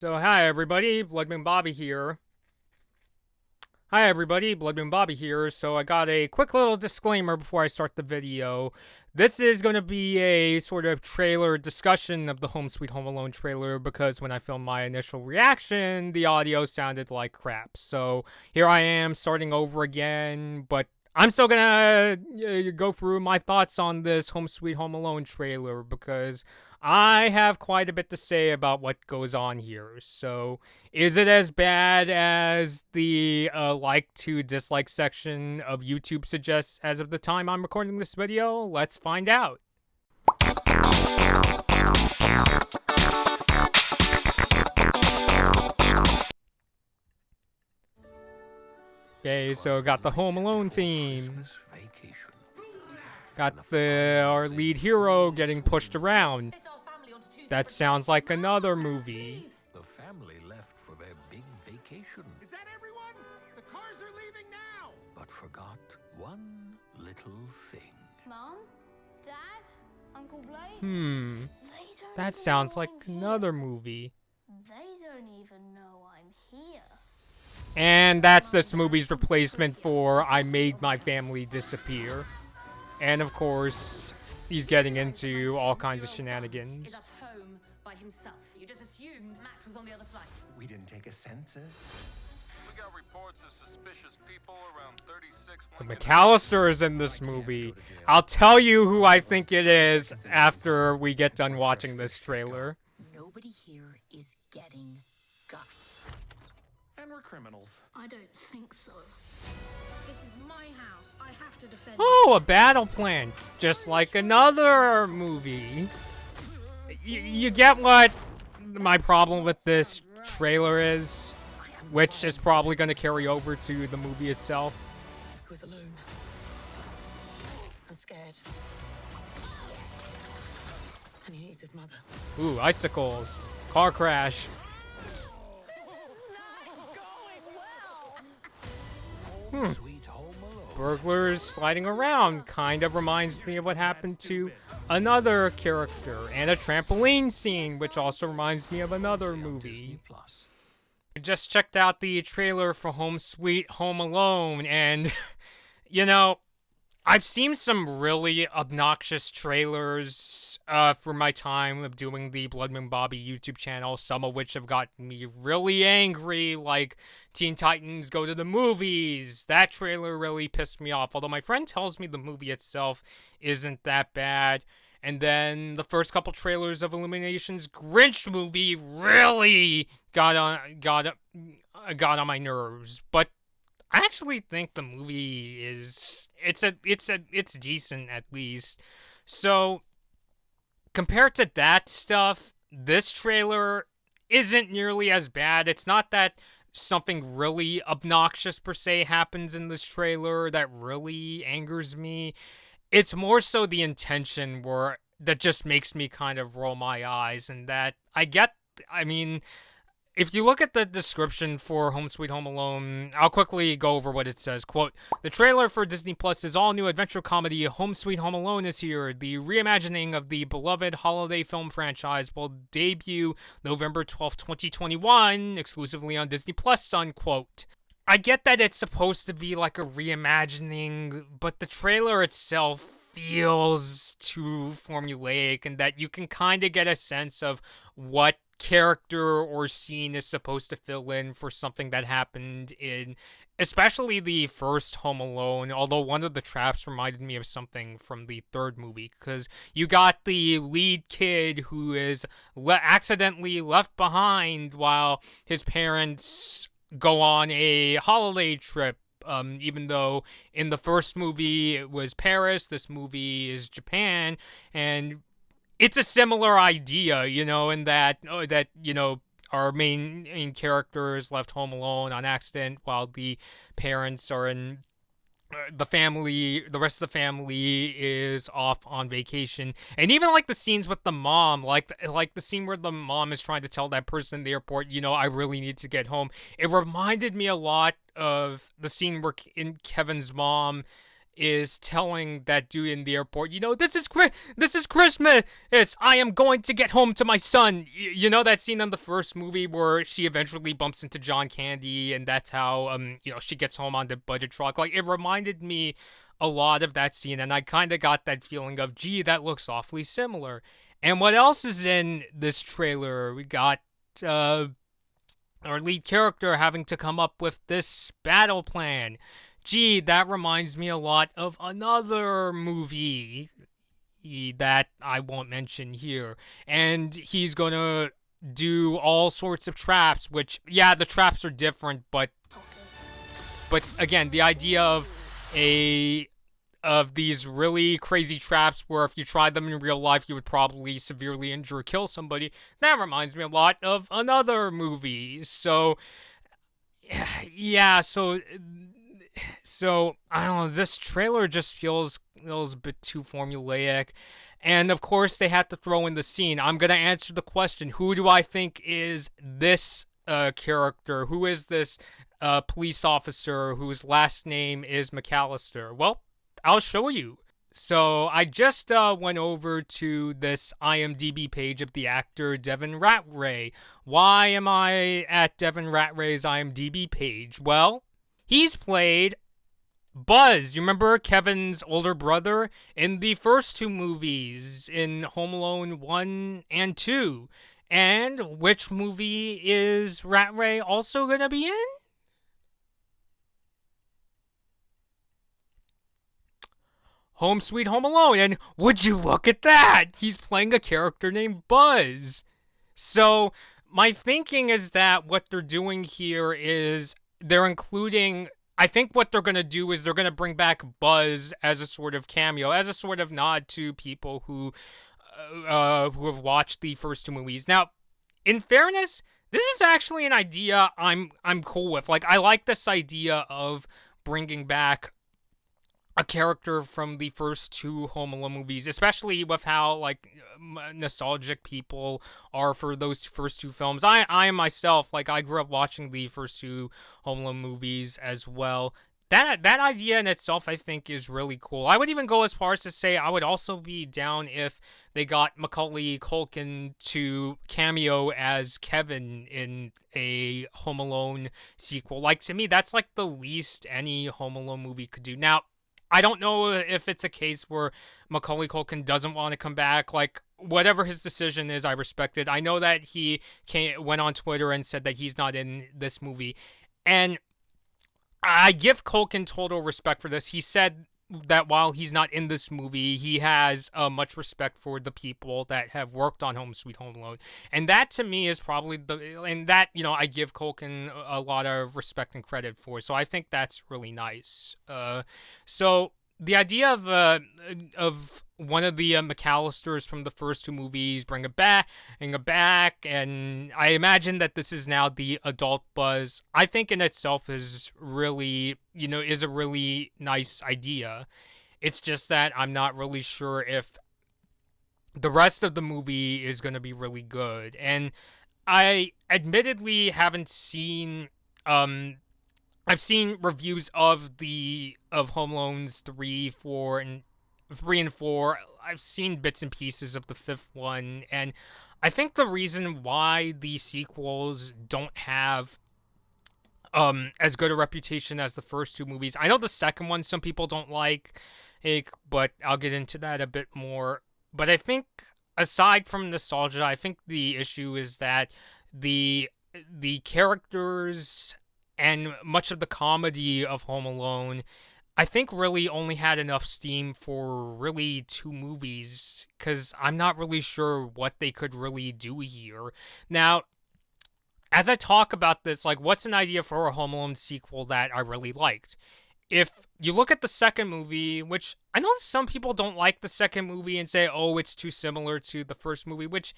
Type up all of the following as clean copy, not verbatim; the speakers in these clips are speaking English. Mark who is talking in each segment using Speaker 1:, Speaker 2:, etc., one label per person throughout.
Speaker 1: So, hi everybody, Bloodmoon Bobby here. Hi everybody, Bloodmoon Bobby here. So I got a quick little disclaimer before I start the video. This is going to be a sort of trailer discussion of the Home Sweet Home Alone trailer because when I filmed my initial reaction, the audio sounded like crap. So here I am starting over again, but I'm still gonna go through my thoughts on this Home Sweet Home Alone trailer because I have quite a bit to say about what goes on here. So, is it as bad as the like to dislike section of YouTube suggests as of the time I'm recording this video? Let's find out. Okay, so got the Home Alone theme. Got our lead hero getting pushed around. That sounds like another movie.
Speaker 2: The family left for their big vacation.
Speaker 3: Is that everyone? The cars are leaving now!
Speaker 2: But forgot one little thing.
Speaker 4: Mom? Dad? Uncle Blake?
Speaker 1: That sounds like another movie.
Speaker 4: They don't even know I'm here.
Speaker 1: And that's this movie's replacement for I Made My Family Disappear. And of course, he's getting into all kinds of shenanigans.
Speaker 5: Is at home by himself. You just assumed Matt was on the other flight.
Speaker 3: We didn't take a census.
Speaker 6: We got reports of suspicious people around 36
Speaker 1: The
Speaker 6: Lincoln.
Speaker 1: McCallister is in this movie. I'll tell you who I think it is after we get done watching this trailer.
Speaker 5: Nobody here is getting got.
Speaker 3: And we're criminals.
Speaker 4: I don't think so. This is my house. I have to defend
Speaker 1: Oh, a battle plan. Just like another movie. You get what my problem with this trailer is? Which is probably going to carry over to the movie itself.
Speaker 5: He was alone. I'm scared. And he needs his mother.
Speaker 1: Ooh, icicles. Car crash.
Speaker 2: Sweet Home Alone.
Speaker 1: Burglars sliding around kind of reminds me of what happened to another character. And a trampoline scene, which also reminds me of another movie.
Speaker 2: Disney Plus.
Speaker 1: I just checked out the trailer for Home Sweet Home Alone, and, you know, I've seen some really obnoxious trailers for my time of doing the Bloodmoon Bobby YouTube channel, some of which have gotten me really angry, like Teen Titans Go to the Movies. That trailer really pissed me off, although my friend tells me the movie itself isn't that bad. And then the first couple trailers of Illumination's Grinch movie really got on my nerves. But I actually think the movie is it's decent at least. So compared to that stuff, this trailer isn't nearly as bad. It's not that something really obnoxious per se happens in this trailer that really angers me. It's more so the intention that just makes me kind of roll my eyes, and that I mean, if you look at the description for Home Sweet Home Alone, I'll quickly go over what it says. Quote, the trailer for Disney Plus' all-new adventure comedy Home Sweet Home Alone is here. The reimagining of the beloved holiday film franchise will debut November 12th, 2021, exclusively on Disney Plus, unquote. I get that it's supposed to be like a reimagining, but the trailer itself feels too formulaic, and that you can kind of get a sense of what character or scene is supposed to fill in for something that happened in especially the first Home Alone, although one of the traps reminded me of something from the third movie, because you got the lead kid who is accidentally left behind while his parents go on a holiday trip. Even though in the first movie it was Paris, this movie is Japan, and it's a similar idea, you know, in that our main character is left home alone on accident while the parents are in the rest of the family is off on vacation. And even like the scenes with the mom, like the scene where the mom is trying to tell that person in the airport, I really need to get home. It reminded me a lot of the scene where Kevin's mom is telling that dude in the airport, this is Christmas. I am going to get home to my son. You know that scene in the first movie where she eventually bumps into John Candy, and that's how she gets home on the budget truck. Like, it reminded me a lot of that scene, and I kind of got that feeling of, gee, that looks awfully similar. And what else is in this trailer? We got our lead character having to come up with this battle plan. Gee, that reminds me a lot of another movie that I won't mention here. And he's gonna do all sorts of traps, which, yeah, the traps are different, but again, the idea of these really crazy traps where if you tried them in real life, you would probably severely injure or kill somebody. That reminds me a lot of another movie. So, yeah, so I don't know, this trailer just feels a bit too formulaic. And of course, they had to throw in the scene. I'm going to answer the question, who do I think is this character? Who is this police officer whose last name is McCallister? Well, I'll show you. So I just went over to this IMDb page of the actor Devin Ratray. Why am I at Devin Ratray's IMDb page? Well, he's played Buzz. You remember Kevin's older brother in the first two movies, in Home Alone 1 and 2. And which movie is Ratray also going to be in? Home Sweet Home Alone. And would you look at that? He's playing a character named Buzz. So my thinking is that what they're doing here is they're including, I think what they're going to do is they're going to bring back Buzz as a sort of cameo, as a sort of nod to people who have watched the first two movies. Now, in fairness, this is actually an idea I'm cool with. Like, I like this idea of bringing back a character from the first two Home Alone movies, especially with how, like, nostalgic people are for those first two films. I myself, like, I grew up watching the first two Home Alone movies as well. That idea in itself, I think, is really cool. I would even go as far as to say I would also be down if they got Macaulay Culkin to cameo as Kevin in a Home Alone sequel. Like, to me, that's like the least any Home Alone movie could do. Now, I don't know if it's a case where Macaulay Culkin doesn't want to come back. Like, whatever his decision is, I respect it. I know that he went on Twitter and said that he's not in this movie. And I give Culkin total respect for this. He said that while he's not in this movie, he has much respect for the people that have worked on Home Sweet Home Alone. And that, to me, is probably I give Culkin a lot of respect and credit for. So I think that's really nice. So the idea of one of the McCallisters from the first two movies, bring it back, and I imagine that this is now the adult Buzz, I think in itself is really, is a really nice idea. It's just that I'm not really sure if the rest of the movie is going to be really good. And I admittedly haven't seen, I've seen reviews of Home Alone's 3 and 4. I've seen bits and pieces of the fifth one, and I think the reason why the sequels don't have as good a reputation as the first two movies, I know the second one some people don't like, but I'll get into that a bit more. But I think, aside from nostalgia, I think the issue is that the characters and much of the comedy of Home Alone, I think, really only had enough steam for really two movies, because I'm not really sure what they could really do here. Now, as I talk about this, like, what's an idea for a Home Alone sequel that I really liked? If you look at the second movie, which I know some people don't like the second movie and say, oh, it's too similar to the first movie, which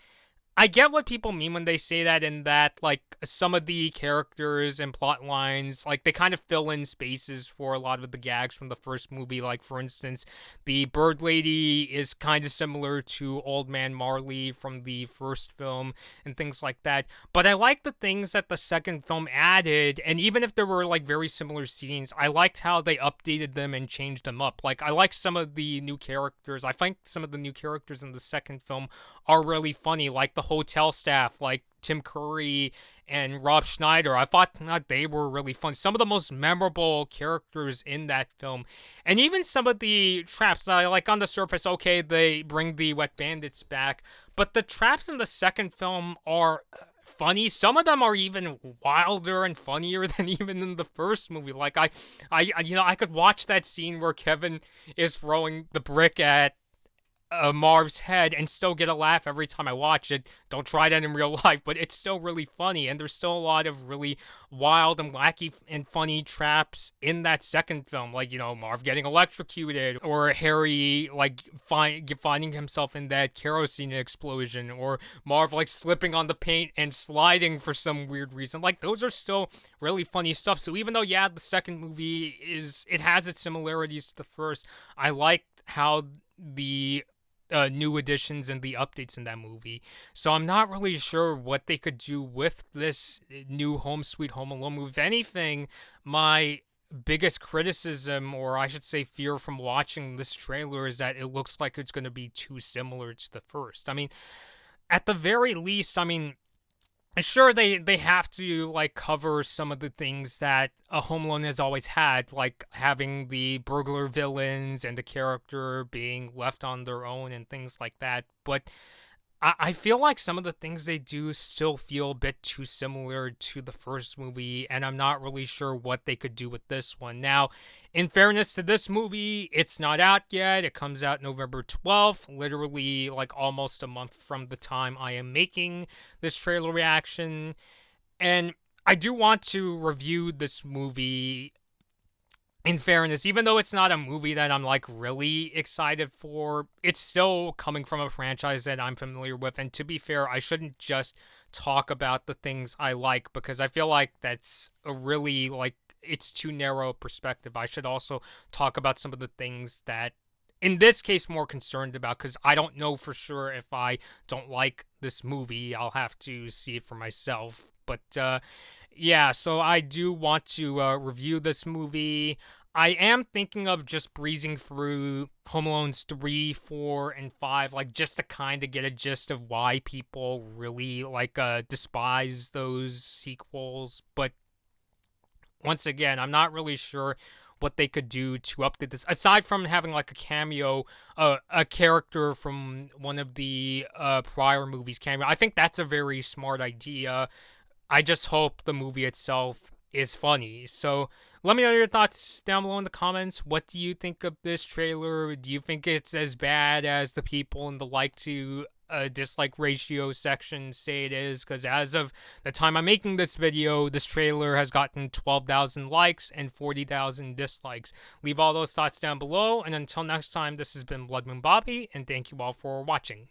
Speaker 1: I get what people mean when they say that, in that, like, some of the characters and plot lines, like, they kind of fill in spaces for a lot of the gags from the first movie. Like, for instance, the bird lady is kind of similar to Old Man Marley from the first film and things like that. But I like the things that the second film added, and even if there were, like, very similar scenes, I liked how they updated them and changed them up. Like, I like some of the new characters. I think some of the new characters in the second film are really funny, like the hotel staff, like Tim Curry and Rob Schneider. I thought they were really fun. Some of the most memorable characters in that film. And even some of the traps, like, on the surface, okay, they bring the wet bandits back, but the traps in the second film are funny. Some of them are even wilder and funnier than even in the first movie. Like, I could watch that scene where Kevin is throwing the brick at Marv's head and still get a laugh every time I watch it. Don't try that in real life, but it's still really funny, and there's still a lot of really wild and wacky and funny traps in that second film, like, Marv getting electrocuted, or Harry, like, finding himself in that kerosene explosion, or Marv, like, slipping on the paint and sliding for some weird reason. Like, those are still really funny stuff. So even though, yeah, the second movie it has its similarities to the first, I like how the new additions and the updates in that movie. So I'm not really sure what they could do with this new Home Sweet Home Alone movie. If anything, my biggest criticism, or I should say fear, from watching this trailer is that it looks like it's going to be too similar to the first. I mean, at the very least, sure, they have to, like, cover some of the things that a Home Alone has always had, like having the burglar villains and the character being left on their own and things like that. But I feel like some of the things they do still feel a bit too similar to the first movie, and I'm not really sure what they could do with this one. Now, in fairness to this movie, it's not out yet. It comes out November 12th, literally, like, almost a month from the time I am making this trailer reaction. And I do want to review this movie, in fairness, even though it's not a movie that I'm, like, really excited for. It's still coming from a franchise that I'm familiar with, and to be fair, I shouldn't just talk about the things I like, because I feel like that's a really, like, it's too narrow a perspective. I should also talk about some of the things that, in this case, more concerned about, because I don't know for sure if I don't like this movie. I'll have to see it for myself. But, yeah, so I do want to review this movie. I am thinking of just breezing through Home Alone's 3, 4, and 5, like, just to kind of get a gist of why people really, like, despise those sequels. But once again, I'm not really sure what they could do to update this, aside from having, like, a cameo, a character from one of the prior movies cameo. I think that's a very smart idea. I just hope the movie itself is funny. So let me know your thoughts down below in the comments. What do you think of this trailer? Do you think it's as bad as the people in the like to dislike ratio section say it is? Because as of the time I'm making this video, this trailer has gotten 12,000 likes and 40,000 dislikes. Leave all those thoughts down below, and until next time, this has been Blood Moon Bobby, and thank you all for watching.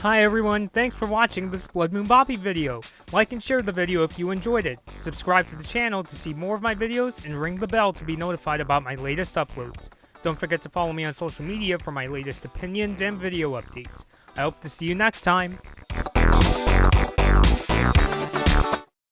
Speaker 1: Hi everyone, thanks for watching this Blood Moon Bobby video. Like and share the video if you enjoyed it. Subscribe to the channel to see more of my videos, and ring the bell to be notified about my latest uploads. Don't forget to follow me on social media for my latest opinions and video updates. I hope to see you next time.